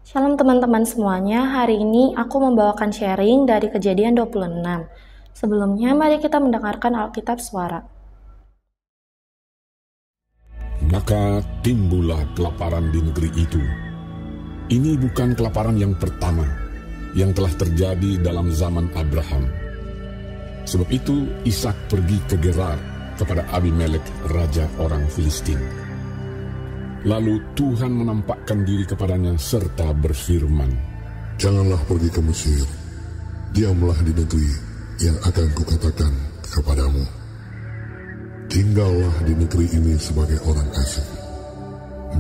Shalom teman-teman semuanya, hari ini aku membawakan sharing dari Kejadian 26. Sebelumnya, mari kita mendengarkan Alkitab Suara. Maka timbullah kelaparan di negeri itu. Ini bukan kelaparan yang pertama yang telah terjadi dalam zaman Abraham. Sebab itu Ishak pergi ke Gerar kepada Abimelek, raja orang Filistin. Lalu Tuhan menampakkan diri kepadanya serta berfirman, "Janganlah pergi ke Mesir, diamlah di negeri yang akan kukatakan kepadamu. Tinggallah di negeri ini sebagai orang asing,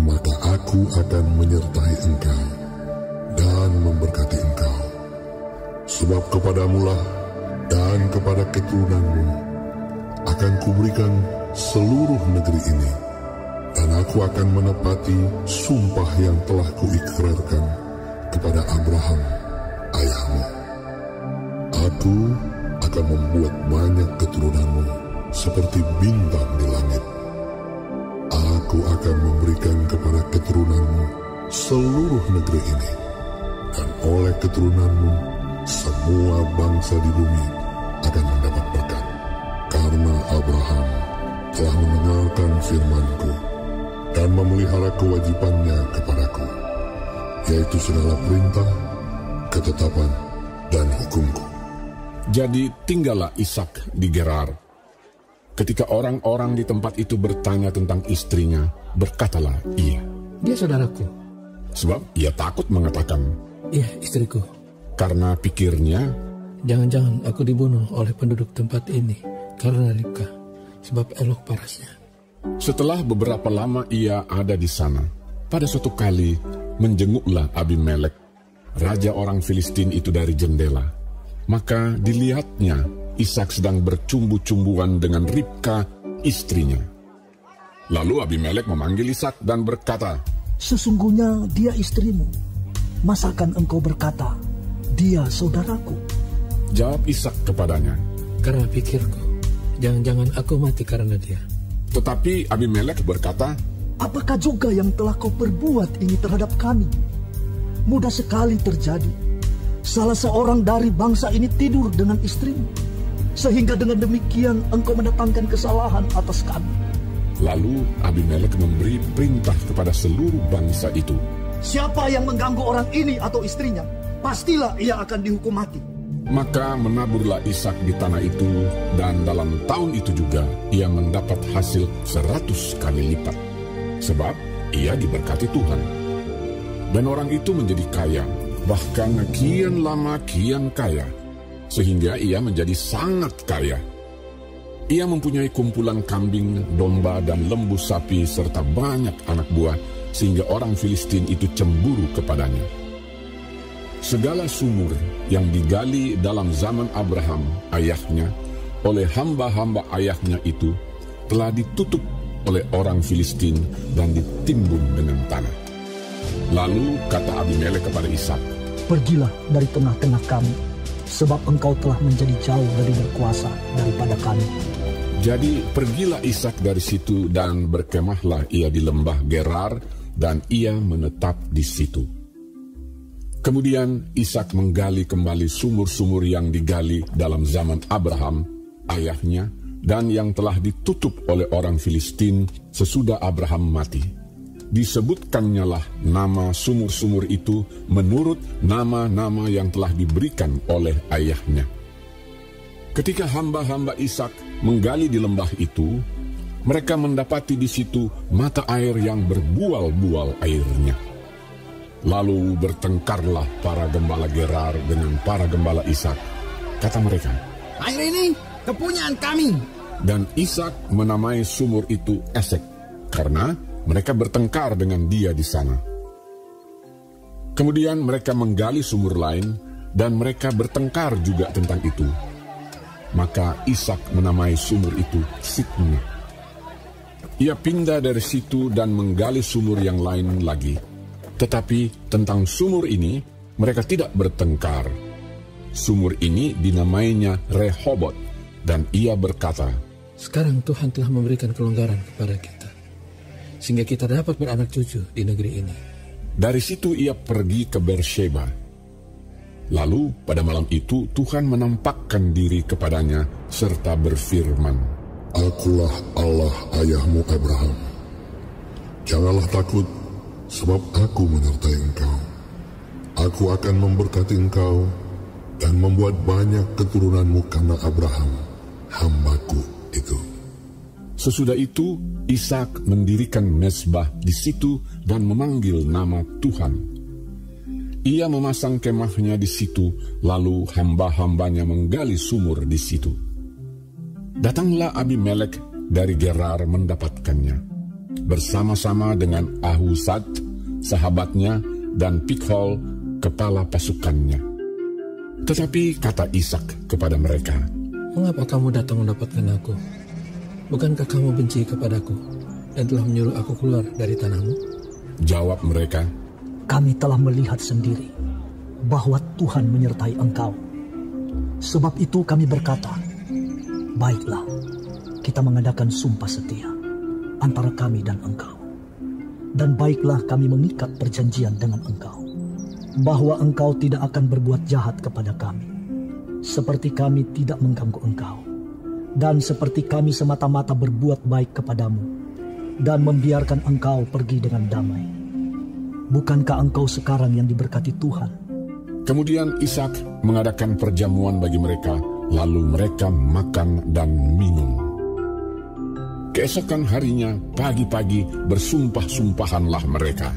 maka aku akan menyertai engkau dan memberkati engkau. Sebab kepadamulah dan kepada keturunanmu akan kuberikan seluruh negeri ini, dan aku akan menepati sumpah yang telah kuikrarkan kepada Abraham, ayahmu. Aku akan membuat banyak keturunanmu seperti bintang di langit. Aku akan memberikan kepada keturunanmu seluruh negeri ini, dan oleh keturunanmu semua bangsa di bumi akan mendapat berkat. Karena Abraham telah mendengarkan firman-Ku dan memelihara kewajibannya kepadaku, yaitu segala perintah, ketetapan, dan hukum-Ku." Jadi tinggallah Ishak di Gerar. Ketika orang-orang di tempat itu bertanya tentang istrinya, berkatalah ia, "Dia saudaraku." sebab ia takut mengatakan, "Iya, istriku." karena pikirnya, Jangan-jangan aku dibunuh oleh penduduk tempat ini karena Ribka, sebab elok parasnya. setelah beberapa lama ia ada di sana, pada suatu kali menjenguklah Abimelek, raja orang Filistin itu dari jendela. Maka dilihatnya Ishak sedang bercumbu-cumbuan dengan Ribka, istrinya. Lalu Abimelek memanggil Ishak dan berkata, "Sesungguhnya dia istrimu. Masakan engkau berkata, dia saudaraku?" Jawab Ishak kepadanya. Karena pikirku, jangan-jangan aku mati karena dia. Tetapi Abimelek berkata, Apakah juga yang telah kau perbuat ini terhadap kami? Mudah sekali terjadi. Salah seorang dari bangsa ini tidur dengan istrimu, sehingga dengan demikian engkau mendatangkan kesalahan atas kami. Lalu Abimelek memberi perintah kepada seluruh bangsa itu. Siapa yang mengganggu orang ini atau istrinya, pastilah ia akan dihukum mati. Maka menaburlah Ishak di tanah itu, dan dalam tahun itu juga ia mendapat hasil 100 kali lipat, sebab ia diberkati Tuhan. Dan orang itu menjadi kaya, bahkan kian lama kian kaya, sehingga ia menjadi sangat kaya. Ia mempunyai kumpulan kambing, domba, dan lembu sapi, serta banyak anak buah, sehingga orang Filistin itu cemburu kepadanya. Segala sumur yang digali dalam zaman Abraham, ayahnya, oleh hamba-hamba ayahnya itu, telah ditutup oleh orang Filistin dan ditimbun dengan tanah. Lalu kata Abimelek kepada Ishak, Pergilah dari tengah-tengah kami, sebab engkau telah menjadi jauh lebih berkuasa daripada kami. Jadi pergilah Ishak dari situ, dan berkemahlah ia di lembah Gerar, dan ia menetap di situ. Kemudian Ishak menggali kembali sumur-sumur yang digali dalam zaman Abraham, ayahnya, dan yang telah ditutup oleh orang Filistin sesudah Abraham mati. Disebutkannya lah nama sumur-sumur itu menurut nama-nama yang telah diberikan oleh ayahnya. Ketika hamba-hamba Ishak menggali di lembah itu, mereka mendapati di situ mata air yang berbual-bual airnya. Lalu bertengkarlah para gembala Gerar dengan para gembala Ishak. Kata mereka, "Air ini kepunyaan kami." Dan Ishak menamai sumur itu Esek, karena mereka bertengkar dengan dia di sana. Kemudian mereka menggali sumur lain, dan mereka bertengkar juga tentang itu. Maka Ishak menamai sumur itu Sitna. Ia pindah dari situ dan menggali sumur yang lain lagi. Tetapi tentang sumur ini mereka tidak bertengkar. Sumur ini dinamainya Rehobot, dan ia berkata, Sekarang Tuhan telah memberikan kelonggaran kepada kita, sehingga kita dapat beranak cucu di negeri ini. Dari situ ia pergi ke Beersheba. Lalu pada malam itu Tuhan menampakkan diri kepadanya serta berfirman, Akulah Allah ayahmu Abraham. Janganlah takut, sebab aku menyertai engkau. Aku akan memberkati engkau dan membuat banyak keturunanmu karena Abraham, hambaku itu. Sesudah itu, Ishak mendirikan mezbah di situ dan memanggil nama Tuhan. Ia memasang kemahnya di situ, lalu hamba-hambanya menggali sumur di situ. Datanglah Abimelek dari Gerar mendapatkannya, bersama-sama dengan Ahuzat, sahabatnya, dan Pikhol, kepala pasukannya. Tetapi kata Ishak kepada mereka, Mengapa kamu datang mendapatkan aku? Bukankah kamu benci kepadaku dan telah menyuruh aku keluar dari tanahmu? Jawab mereka, Kami telah melihat sendiri bahwa Tuhan menyertai engkau. Sebab itu kami berkata, baiklah, kita mengadakan sumpah setia antara kami dan engkau. Dan baiklah kami mengikat perjanjian dengan engkau, bahwa engkau tidak akan berbuat jahat kepada kami, seperti kami tidak mengganggu engkau, dan seperti kami semata-mata berbuat baik kepadamu, dan membiarkan engkau pergi dengan damai. Bukankah engkau sekarang yang diberkati Tuhan? Kemudian Ishak mengadakan perjamuan bagi mereka, lalu mereka makan dan minum. Keesokan harinya, pagi-pagi bersumpah-sumpahanlah mereka.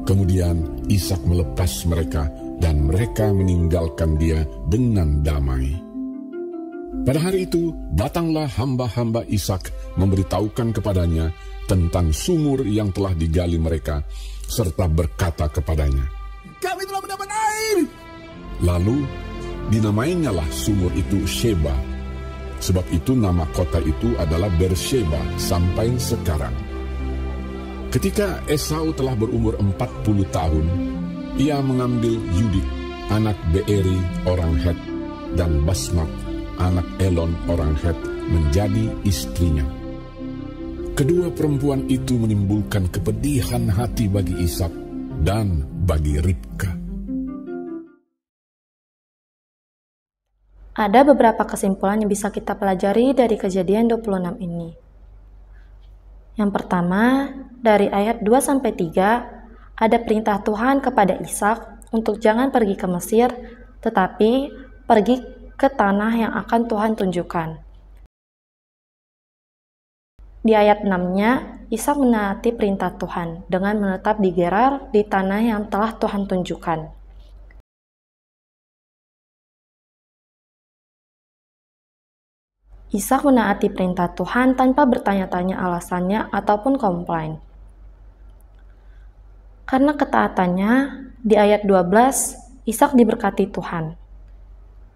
Kemudian Ishak melepas mereka, dan mereka meninggalkan dia dengan damai. Pada hari itu, datanglah hamba-hamba Ishak memberitahukan kepadanya tentang sumur yang telah digali mereka, serta berkata kepadanya, Kami telah mendapat air. Lalu dinamainyalah sumur itu Sheba. Sebab itu nama kota itu adalah Beersheba sampai sekarang. Ketika Esau telah berumur 40 tahun, ia mengambil Yudik, anak Beeri orang Het, dan Basmat, anak Elon orang Het, menjadi istrinya. Kedua perempuan itu menimbulkan kepedihan hati bagi Ishak dan bagi Ribka. Ada beberapa kesimpulan yang bisa kita pelajari dari Kejadian 26 ini. Yang pertama, dari ayat 2-3, ada perintah Tuhan kepada Ishak untuk jangan pergi ke Mesir, tetapi pergi ke tanah yang akan Tuhan tunjukkan. Di ayat 6-nya, Ishak menaati perintah Tuhan dengan menetap di Gerar di tanah yang telah Tuhan tunjukkan. Ishak menaati perintah Tuhan tanpa bertanya-tanya alasannya ataupun komplain. Karena ketaatannya, di ayat 12, Ishak diberkati Tuhan.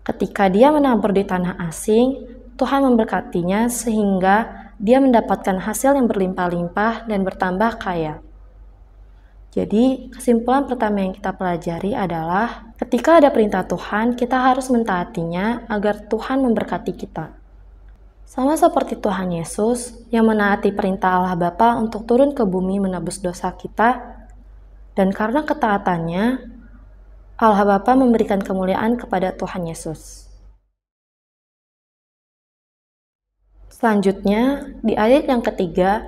Ketika dia menabur di tanah asing, Tuhan memberkatinya sehingga dia mendapatkan hasil yang berlimpah-limpah dan bertambah kaya. Jadi, kesimpulan pertama yang kita pelajari adalah ketika ada perintah Tuhan, kita harus mentaatinya agar Tuhan memberkati kita. Sama seperti Tuhan Yesus yang menaati perintah Allah Bapa untuk turun ke bumi menebus dosa kita, dan karena ketaatannya, Allah Bapa memberikan kemuliaan kepada Tuhan Yesus. Selanjutnya, di ayat yang ketiga,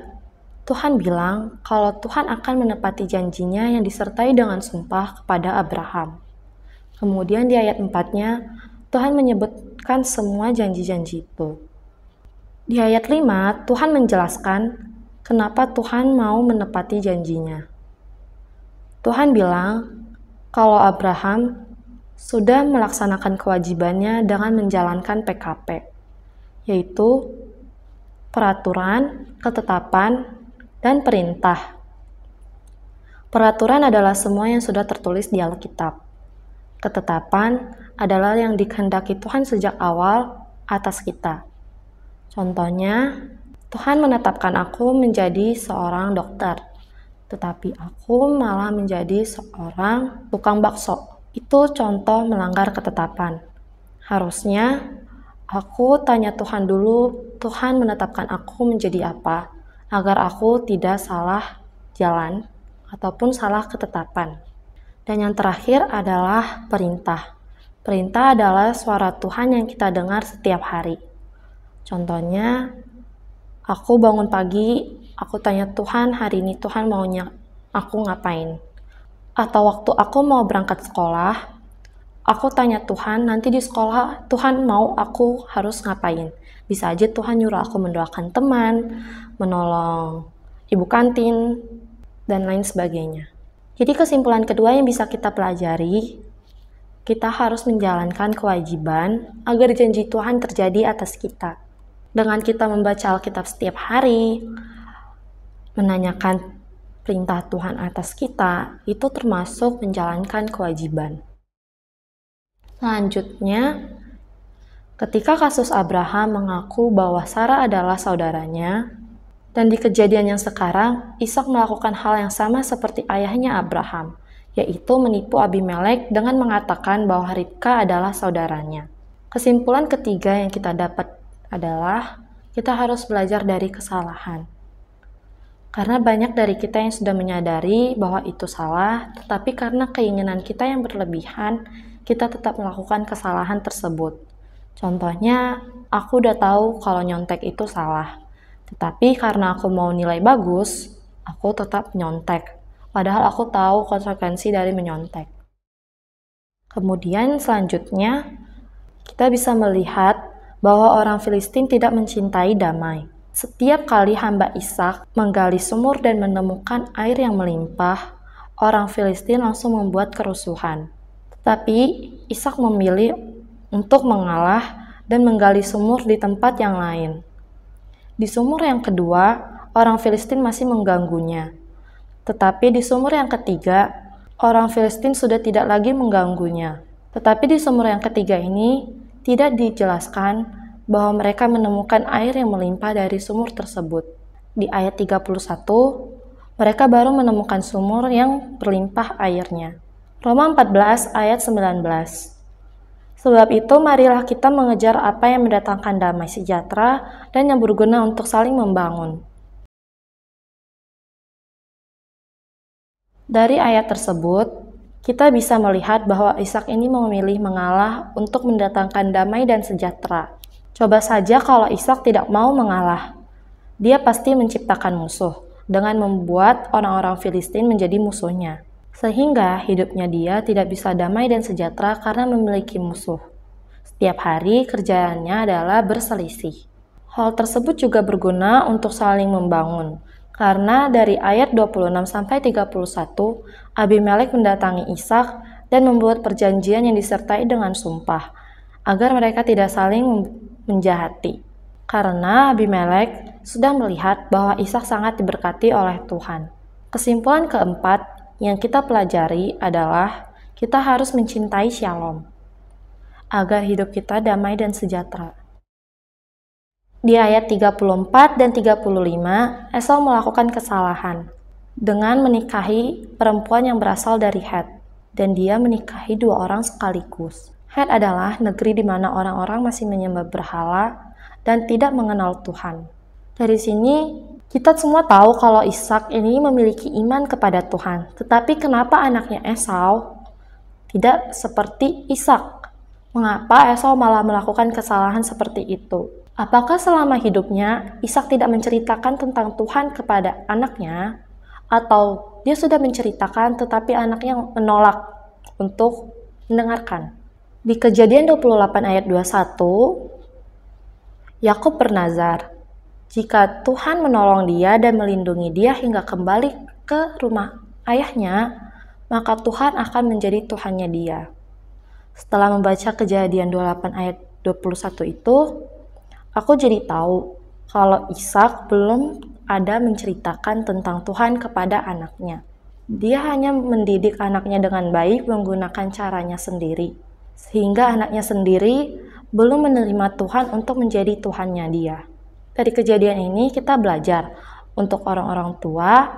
Tuhan bilang kalau Tuhan akan menepati janjinya yang disertai dengan sumpah kepada Abraham. Kemudian di ayat 4-nya, Tuhan menyebutkan semua janji-janji itu. Di ayat 5, Tuhan menjelaskan kenapa Tuhan mau menepati janjinya. Tuhan bilang kalau Abraham sudah melaksanakan kewajibannya dengan menjalankan PKP, yaitu peraturan, ketetapan, dan perintah. Peraturan adalah semua yang sudah tertulis di Alkitab. Ketetapan adalah yang dikehendaki Tuhan sejak awal atas kita. Contohnya, Tuhan menetapkan aku menjadi seorang dokter, tetapi aku malah menjadi seorang tukang bakso. Itu contoh melanggar ketetapan. Harusnya aku tanya Tuhan dulu, Tuhan menetapkan aku menjadi apa, agar aku tidak salah jalan. ataupun salah ketetapan. Dan yang terakhir adalah perintah. Perintah adalah suara Tuhan yang kita dengar setiap hari. Contohnya, aku bangun pagi, aku tanya Tuhan, hari ini Tuhan maunya aku ngapain? Atau waktu aku mau berangkat sekolah, aku tanya Tuhan, nanti di sekolah Tuhan mau aku harus ngapain? Bisa aja Tuhan nyuruh aku mendoakan teman, menolong ibu kantin, dan lain sebagainya. Jadi kesimpulan kedua yang bisa kita pelajari, kita harus menjalankan kewajiban agar janji Tuhan terjadi atas kita. Dengan kita membaca Alkitab setiap hari, menanyakan perintah Tuhan atas kita, itu termasuk menjalankan kewajiban. Selanjutnya, ketika kasus Abraham mengaku bahwa Sarah adalah saudaranya, dan di kejadian yang sekarang, Ishak melakukan hal yang sama seperti ayahnya Abraham, yaitu menipu Abimelek dengan mengatakan bahwa Ribka adalah saudaranya. Kesimpulan ketiga yang kita dapat adalah kita harus belajar dari kesalahan. Karena banyak dari kita yang sudah menyadari bahwa itu salah, tetapi karena keinginan kita yang berlebihan, kita tetap melakukan kesalahan tersebut. Contohnya, aku udah tahu kalau nyontek itu salah, tetapi karena aku mau nilai bagus, aku tetap nyontek. Padahal aku tahu konsekuensi dari menyontek. Kemudian selanjutnya, kita bisa melihat bahwa orang Filistin tidak mencintai damai. Setiap kali hamba Ishak menggali sumur dan menemukan air yang melimpah, orang Filistin langsung membuat kerusuhan. Tetapi Ishak memilih untuk mengalah dan menggali sumur di tempat yang lain. Di sumur yang kedua, orang Filistin masih mengganggunya. Tetapi di sumur yang ketiga, orang Filistin sudah tidak lagi mengganggunya. Tetapi di sumur yang ketiga ini, tidak dijelaskan bahwa mereka menemukan air yang melimpah dari sumur tersebut. Di ayat 31, mereka baru menemukan sumur yang berlimpah airnya. Roma 14 ayat 19. Sebab itu marilah kita mengejar apa yang mendatangkan damai sejahtera dan yang berguna untuk saling membangun. Dari ayat tersebut, kita bisa melihat bahwa Ishak ini memilih mengalah untuk mendatangkan damai dan sejahtera. Coba saja kalau Ishak tidak mau mengalah. Dia pasti menciptakan musuh dengan membuat orang-orang Filistin menjadi musuhnya. Sehingga hidupnya dia tidak bisa damai dan sejahtera karena memiliki musuh. Setiap hari kerjaannya adalah berselisih. Hal tersebut juga berguna untuk saling membangun. Karena dari ayat 26-31, Abimelek mendatangi Ishak dan membuat perjanjian yang disertai dengan sumpah, agar mereka tidak saling menjahati. Karena Abimelek sudah melihat bahwa Ishak sangat diberkati oleh Tuhan. Kesimpulan keempat yang kita pelajari adalah kita harus mencintai Shalom, agar hidup kita damai dan sejahtera. Di ayat 34 dan 35, Esau melakukan kesalahan dengan menikahi perempuan yang berasal dari Het, dan dia menikahi dua orang sekaligus. Het adalah negeri di mana orang-orang masih menyembah berhala dan tidak mengenal Tuhan. Dari sini, kita semua tahu kalau Ishak ini memiliki iman kepada Tuhan. Tetapi kenapa anaknya Esau tidak seperti Ishak? Mengapa Esau malah melakukan kesalahan seperti itu? Apakah selama hidupnya Ishak tidak menceritakan tentang Tuhan kepada anaknya? Atau dia sudah menceritakan tetapi anaknya menolak untuk mendengarkan? Di Kejadian 28 ayat 21, Yakub bernazar, jika Tuhan menolong dia dan melindungi dia hingga kembali ke rumah ayahnya, maka Tuhan akan menjadi Tuhannya dia. Setelah membaca Kejadian 28 ayat 21 itu, aku jadi tahu kalau Ishak belum ada menceritakan tentang Tuhan kepada anaknya. Dia hanya mendidik anaknya dengan baik menggunakan caranya sendiri, sehingga anaknya sendiri belum menerima Tuhan untuk menjadi Tuhannya dia. Dari kejadian ini kita belajar untuk orang-orang tua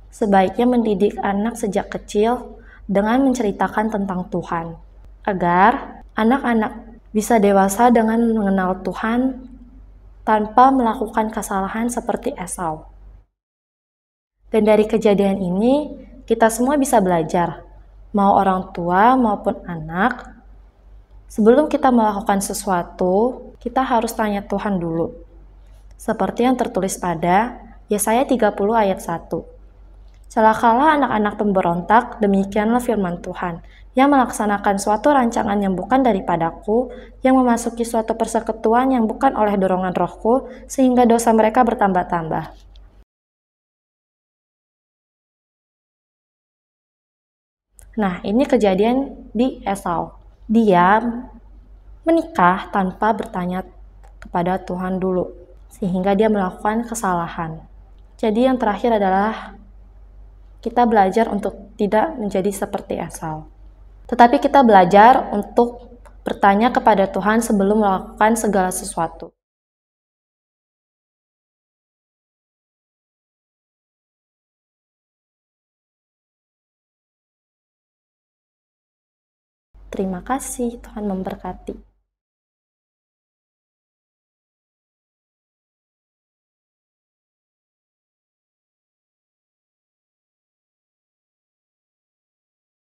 sebaiknya mendidik anak sejak kecil dengan menceritakan tentang Tuhan, agar anak-anak bisa dewasa dengan mengenal Tuhan tanpa melakukan kesalahan seperti Esau. Dan dari kejadian ini, kita semua bisa belajar, mau orang tua maupun anak. Sebelum kita melakukan sesuatu, kita harus tanya Tuhan dulu. Seperti yang tertulis pada Yesaya 30 ayat 1. Celakalah anak-anak pemberontak, demikianlah firman Tuhan, yang melaksanakan suatu rancangan yang bukan daripadaku, yang memasuki suatu persekutuan yang bukan oleh dorongan rohku, sehingga dosa mereka bertambah-tambah. Nah, ini kejadian di Esau. Dia menikah tanpa bertanya kepada Tuhan dulu, sehingga dia melakukan kesalahan. Jadi yang terakhir adalah kita belajar untuk tidak menjadi seperti Esau. Tetapi kita belajar untuk bertanya kepada Tuhan sebelum melakukan segala sesuatu. Terima kasih, Tuhan memberkati.